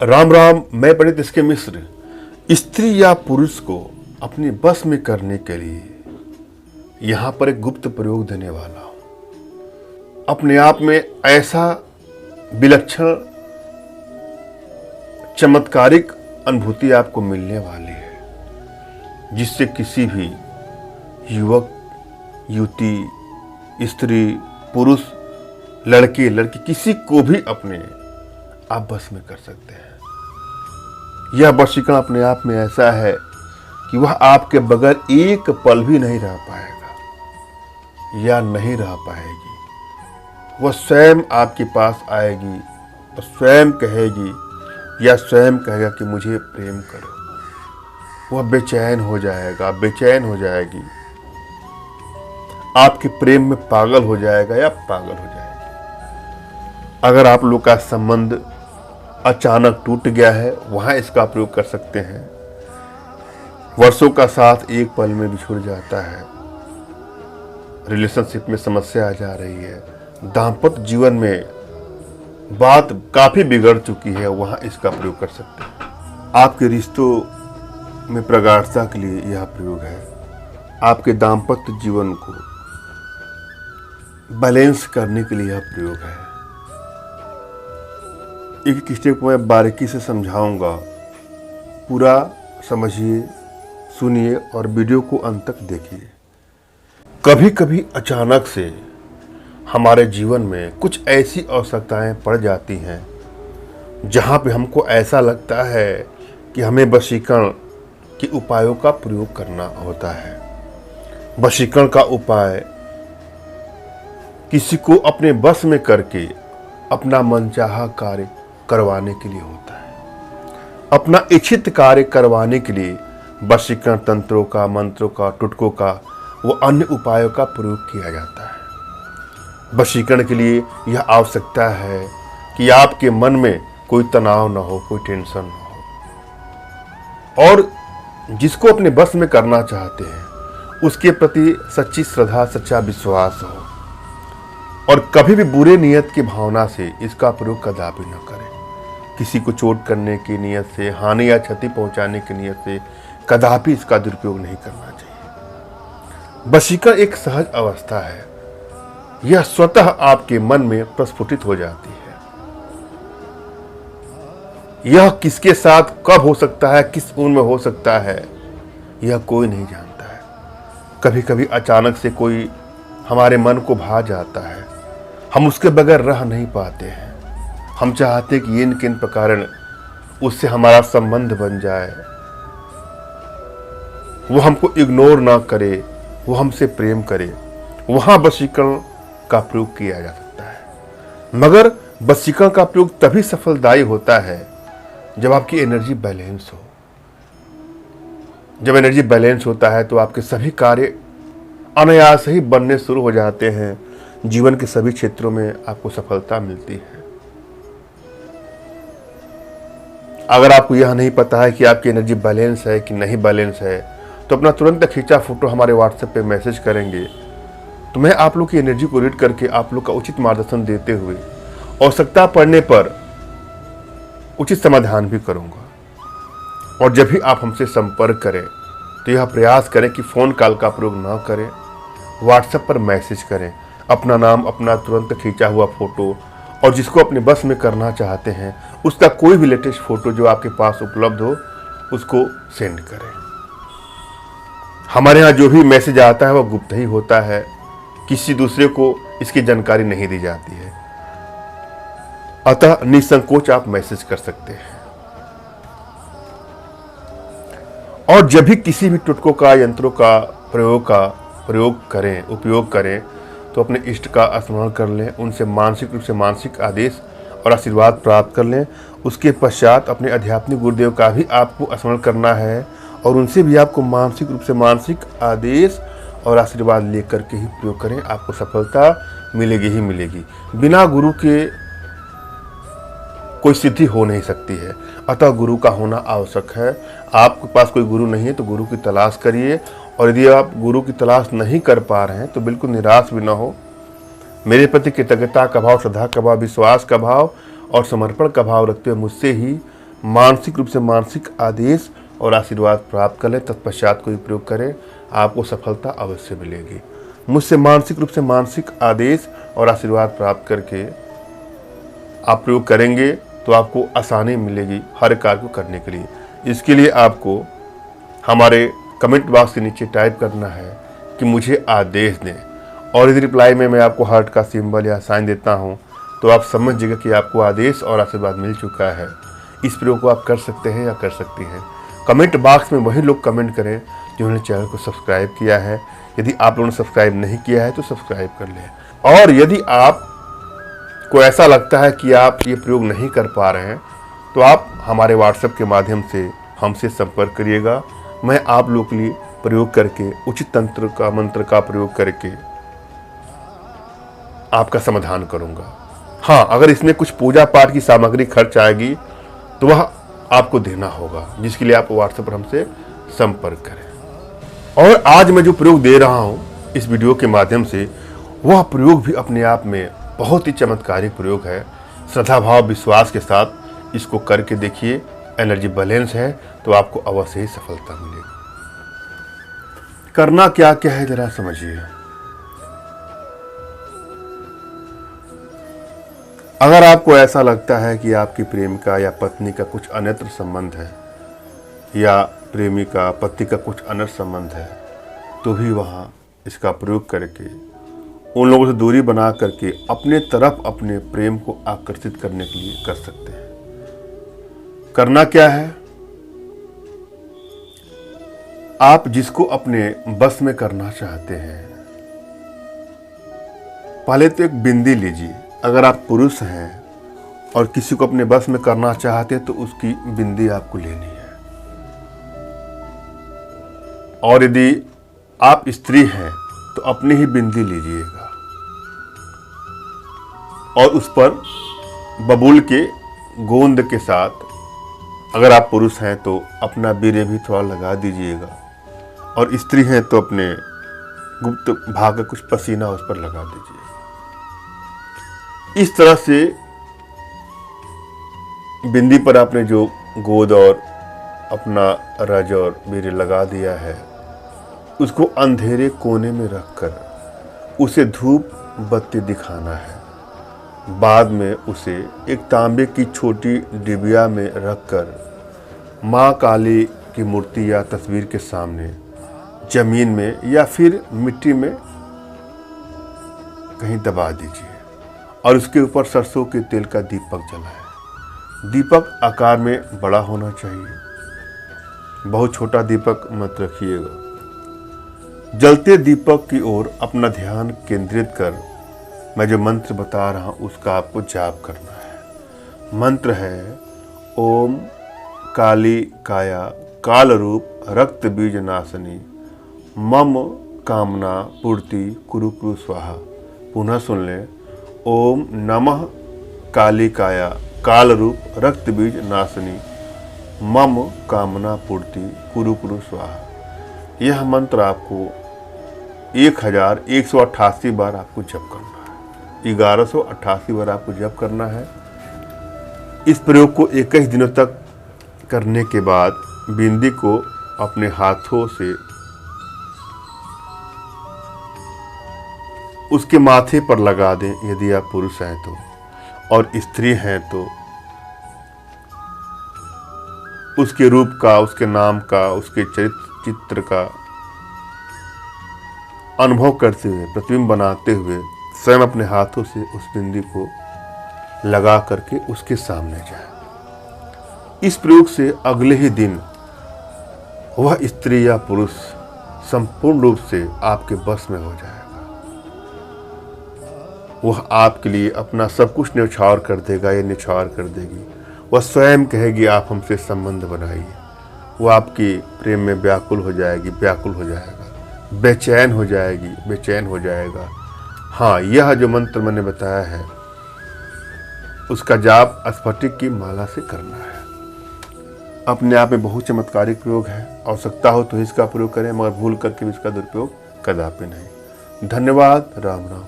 राम राम। मैं पंडित इसके मिश्र स्त्री या पुरुष को अपने बस में करने के लिए यहाँ पर एक गुप्त प्रयोग देने वाला हूँ। अपने आप में ऐसा विलक्षण चमत्कारिक अनुभूति आपको मिलने वाली है जिससे किसी भी युवक, युवती, स्त्री, पुरुष, लड़के, लड़की किसी को भी अपने आप बस में कर सकते हैं। यह वशीकरण अपने आप में ऐसा है कि वह आपके बगैर एक पल भी नहीं रह पाएगा या नहीं रह पाएगी। वह स्वयं आपके पास आएगी और स्वयं कहेगी या स्वयं कहेगा कि मुझे प्रेम करो। वह बेचैन हो जाएगा, बेचैन हो जाएगी, आपके प्रेम में पागल हो जाएगा या पागल हो जाएगी। अगर आप लोग का संबंध अचानक टूट गया है, वहां इसका प्रयोग कर सकते हैं। वर्षों का साथ एक पल में बिछुड़ जाता है, रिलेशनशिप में समस्या आ जा रही है, दाम्पत्य जीवन में बात काफी बिगड़ चुकी है, वहां इसका प्रयोग कर सकते हैं। आपके रिश्तों में प्रगाढ़ता के लिए यह प्रयोग है। आपके दाम्पत्य जीवन को बैलेंस करने के लिए यह प्रयोग है। एक स्टेप को मैं बारीकी से समझाऊंगा, पूरा समझिए, सुनिए और वीडियो को अंत तक देखिए। कभी कभी अचानक से हमारे जीवन में कुछ ऐसी आवश्यकताएं पड़ जाती हैं जहां पे हमको ऐसा लगता है कि हमें वशीकरण के उपायों का प्रयोग करना होता है। वशीकरण का उपाय किसी को अपने बस में करके अपना मनचाहा कार्य करवाने के लिए होता है। अपना इच्छित कार्य करवाने के लिए वशीकरण तंत्रों का, मंत्रों का, टुटकों का व अन्य उपायों का प्रयोग किया जाता है। वशीकरण के लिए यह आवश्यकता है कि आपके मन में कोई तनाव न हो, कोई टेंशन न हो और जिसको अपने बस में करना चाहते हैं उसके प्रति सच्ची श्रद्धा, सच्चा विश्वास हो और कभी भी बुरे नियत की भावना से इसका प्रयोग कदापि न करें। किसी को चोट करने की नियत से, हानि या क्षति पहुंचाने की नियत से कदापि इसका दुरुपयोग नहीं करना चाहिए। वशीकरण एक सहज अवस्था है, यह स्वतः आपके मन में प्रस्फुटित हो जाती है। यह किसके साथ कब हो सकता है, किस उम्र में हो सकता है, यह कोई नहीं जानता है। कभी कभी अचानक से कोई हमारे मन को भा जाता है, हम उसके बगैर रह नहीं पाते हैं। हम चाहते कि इन किन प्रकार उससे हमारा संबंध बन जाए, वो हमको इग्नोर ना करे, वो हमसे प्रेम करे। वहां वशीकरण का प्रयोग किया जा सकता है। मगर वशीकरण का प्रयोग तभी सफलदायी होता है जब आपकी एनर्जी बैलेंस हो। जब एनर्जी बैलेंस होता है तो आपके सभी कार्य अनायास ही बनने शुरू हो जाते हैं। जीवन के सभी क्षेत्रों में आपको सफलता मिलती है। अगर आपको यह नहीं पता है कि आपकी एनर्जी बैलेंस है कि नहीं बैलेंस है तो अपना तुरंत खींचा फोटो हमारे व्हाट्सएप पे मैसेज करेंगे तो मैं आप लोग की एनर्जी को रीड करके आप लोग का उचित मार्गदर्शन देते हुए आवश्यकता पड़ने पर उचित समाधान भी करूंगा। और जब भी आप हमसे संपर्क करें तो यह प्रयास करें कि फ़ोन कॉल का प्रयोग ना करें, व्हाट्सएप पर मैसेज करें। अपना नाम, अपना तुरंत खींचा हुआ फोटो और जिसको अपने बस में करना चाहते हैं उसका कोई भी लेटेस्ट फोटो जो आपके पास उपलब्ध हो उसको सेंड करें। हमारे यहाँ जो भी मैसेज आता है वह गुप्त ही होता है, किसी दूसरे को इसकी जानकारी नहीं दी जाती है। अतः निसंकोच आप मैसेज कर सकते हैं। और जब भी किसी भी टुटकों का, यंत्रों का उपयोग करें तो अपने इष्ट का स्मरण कर लें, उनसे मानसिक रूप से मानसिक आदेश और आशीर्वाद प्राप्त कर लें। उसके पश्चात अपने आध्यात्मिक गुरुदेव का भी आपको स्मरण करना है और उनसे भी आपको मानसिक रूप से मानसिक आदेश और आशीर्वाद लेकर के ही प्रयोग करें। आपको सफलता मिलेगी ही मिलेगी। बिना गुरु के कोई सिद्धि हो नहीं सकती है, अतः गुरु का होना आवश्यक है। आपके पास कोई गुरु नहीं है तो गुरु की तलाश करिए और यदि आप गुरु की तलाश नहीं कर पा रहे हैं तो बिल्कुल निराश भी ना हो। मेरे प्रति कृतज्ञता का भाव, श्रद्धा का भाव, विश्वास का भाव और समर्पण का भाव रखते हुए मुझसे ही मानसिक रूप से मानसिक आदेश और आशीर्वाद प्राप्त कर लें, तत्पश्चात कोई प्रयोग करें, आपको सफलता अवश्य मिलेगी। मुझसे मानसिक रूप से मानसिक आदेश और आशीर्वाद प्राप्त करके आप प्रयोग करेंगे तो आपको आसानी मिलेगी हर कार्य को करने के लिए। इसके लिए आपको हमारे कमेंट बॉक्स के नीचे टाइप करना है कि मुझे आदेश दें, और यदि रिप्लाई में मैं आपको हार्ट का सिंबल या साइन देता हूं तो आप समझ जाइए कि आपको आदेश और आशीर्वाद मिल चुका है। इस प्रयोग को आप कर सकते हैं या कर सकती हैं। कमेंट बॉक्स में वही लोग कमेंट करें जिन्होंने चैनल को सब्सक्राइब किया है। यदि आप लोगों ने सब्सक्राइब नहीं किया है तो सब्सक्राइब कर लें। और यदि आप को ऐसा लगता है कि आप ये प्रयोग नहीं कर पा रहे हैं तो आप हमारे व्हाट्सएप के माध्यम से हमसे संपर्क करिएगा। मैं आप लोगों के लिए प्रयोग करके उचित तंत्र का मंत्र का प्रयोग करके आपका समाधान करूंगा। हाँ, अगर इसमें कुछ पूजा पाठ की सामग्री खर्च आएगी तो वह आपको देना होगा, जिसके लिए आप व्हाट्सएप पर हमसे संपर्क करें। और आज मैं जो प्रयोग दे रहा हूं इस वीडियो के माध्यम से, वह प्रयोग भी अपने आप में बहुत ही चमत्कारिक प्रयोग है। श्रद्धा भाव विश्वास के साथ इसको करके देखिए, एनर्जी बैलेंस है तो आपको अवश्य ही सफलता मिलेगी। करना क्या क्या है जरा समझिए। अगर आपको ऐसा लगता है कि आपकी प्रेमिका या पत्नी का कुछ अन्यत्र संबंध है या प्रेमिका पति का कुछ अन्यत्र संबंध है, तो भी वहाँ इसका प्रयोग करके उन लोगों से दूरी बना करके अपने तरफ अपने प्रेम को आकर्षित करने के लिए कर सकते हैं। करना क्या है, आप जिसको अपने बस में करना चाहते हैं, पहले तो एक बिंदी लीजिए। अगर आप पुरुष हैं और किसी को अपने बस में करना चाहते हैं तो उसकी बिंदी आपको लेनी है। और यदि आप स्त्री हैं तो अपनी ही बिंदी लीजिएगा और उस पर बबूल के गोंद के साथ, अगर आप पुरुष हैं तो अपना वीर्य भी थोड़ा लगा दीजिएगा, और स्त्री हैं तो अपने गुप्त भाग का कुछ पसीना उस पर लगा दीजिएगा। इस तरह से बिंदी पर आपने जो गोद और अपना रज और वीर्य लगा दिया है, उसको अंधेरे कोने में रखकर उसे धूप बत्ती दिखाना है। बाद में उसे एक तांबे की छोटी डिबिया में रखकर माँ काली की मूर्ति या तस्वीर के सामने जमीन में या फिर मिट्टी में कहीं दबा दीजिए और उसके ऊपर सरसों के तेल का दीपक जलाएं। दीपक आकार में बड़ा होना चाहिए, बहुत छोटा दीपक मत रखिएगा। जलते दीपक की ओर अपना ध्यान केंद्रित कर मैं जो मंत्र बता रहा हूं उसका आपको जाप करना है। मंत्र है ओम काली काया काल रूप रक्त बीज नाशनी मम कामना पूर्ति कुरु कुरु स्वाहा। पुनः सुन लें, ओम नमः काली काया काल रूप रक्त बीज नाशनी मम कामना पूर्ति कुरु कुरु स्वाहा। यह मंत्र आपको 1188 बार आपको जप करना है। 1188 बार आपको जप करना है। इस प्रयोग को 21 दिनों तक करने के बाद बिंदी को अपने हाथों से उसके माथे पर लगा दें यदि आप पुरुष हैं तो, और स्त्री हैं तो उसके रूप का, उसके नाम का, उसके चित्र का अनुभव करते हुए, प्रतिबिंब बनाते हुए स्वयं अपने हाथों से उस बिंदी को लगा करके उसके सामने जाए। इस प्रयोग से अगले ही दिन वह स्त्री या पुरुष संपूर्ण रूप से आपके बस में हो जाएगा। वह आपके लिए अपना सब कुछ न्यौछावर कर देगा या न्यौछावर कर देगी। वह स्वयं कहेगी आप हमसे संबंध बनाइए। वह आपकी प्रेम में व्याकुल हो जाएगी, व्याकुल हो जाएगा, बेचैन हो जाएगी, बेचैन हो जाएगा। हाँ, यह जो मंत्र मैंने बताया है उसका जाप स्फटिक की माला से करना है। अपने आप में बहुत चमत्कारिक प्रयोग है। आवश्यकता हो तो इसका प्रयोग करें, मगर भूल करके भी इसका दुरुपयोग कदापि नहीं। धन्यवाद। राम राम।